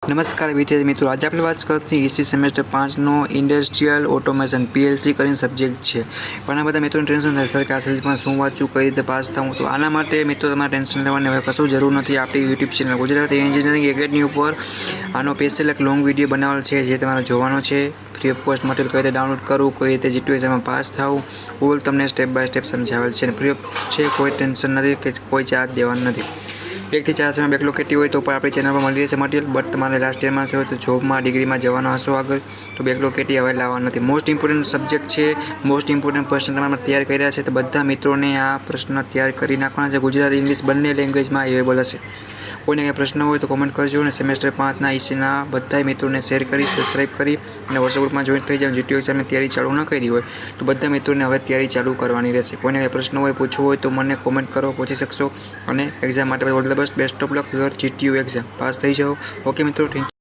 નમસ્કાર વિદ્યાર્થી મિત્રો, આજે આપણે વાત કરતી ઈસી સેમેસ્ટર 5નો ઇન્ડસ્ટ્રીયલ ઓટોમેશન PLC કરીને સબ્જેક્ટ છે. ઘણા બધા મિત્રોને ટેન્શન થાય સર કે આ સબ્જેક્ટમાં શું વાંચવું, કઈ રીતે પાસ થવું. તો આના માટે મિત્રો તમારે ટેન્શન લેવાની હવે કશું જરૂર નથી. આપણી YouTube channel Gujarati engineering academy ઉપર આનો સ્પેશિયલ એક લોંગ વિડીયો બનાવેલ છે જે તમારે જોવાનો છે. ફ્રી ઓફ કોસ્ટ મટીરિયલ કઈ રીતે ડાઉનલોડ કરવું, કઈ રીતે જીટીયુ એક્ઝામમાં પાસ થવું, ઓલ તમને સ્ટેપ બાય સ્ટેપ સમજાવેલ છે. ફ્રી ઓફ છે, કોઈ ટેન્શન નથી કે કોઈ ચાર્જ દેવાનું નથી. 1 થી 4 સેમાં બેકલોગ કેટી હોય તો પણ આપણી ચેનલ પર મળી રહેશે મટીરિયલ. બટ તમારે લાસ્ટ યરમાં થયો તો જોબમાં ડિગ્રીમાં જવાનો હશો આગળ તો બેકલોગ કેટી હવે લાવવા નથી. મોસ્ટ ઇમ્પોર્ટન્ટ સબ્જેક્ટ છે, મોસ્ટ ઇમ્પોર્ટન્ટ પ્રશ્ન તમારે તૈયાર કર્યા છે તો બધા મિત્રોને આ પ્રશ્ન તૈયાર કરી નાખવાના છે. ગુજરાતી ઇંગ્લિશ બંને લેંગ્વેજમાં અવેલેબલ હશે. કોઈને કંઈ પ્રશ્ન હોય તો કોમેન્ટ કરજો અને સેમેસ્ટર 5ના ઈસીના બધા મિત્રોને શેર કરી, સબસ્ક્રાઈબ કરી અને વોટ્સએપ ગ્રુપમાં જોઈન થઈ જાવ. જીટીયુ એક્ઝામની તૈયારી ચાલુ ન કરી હોય તો બધા મિત્રોને હવે તૈયારી ચાલુ કરવાની રહેશે. કોઈને કંઈ પ્રશ્ન હોય, પૂછવું હોય તો મને કોમેન્ટ કરો, પૂછી શકશો. અને એક્ઝામ માટે all the best of luck your GTU exam. Pass થઈ જાઓ. ઓકે મિત્રો, થેન્ક યુ.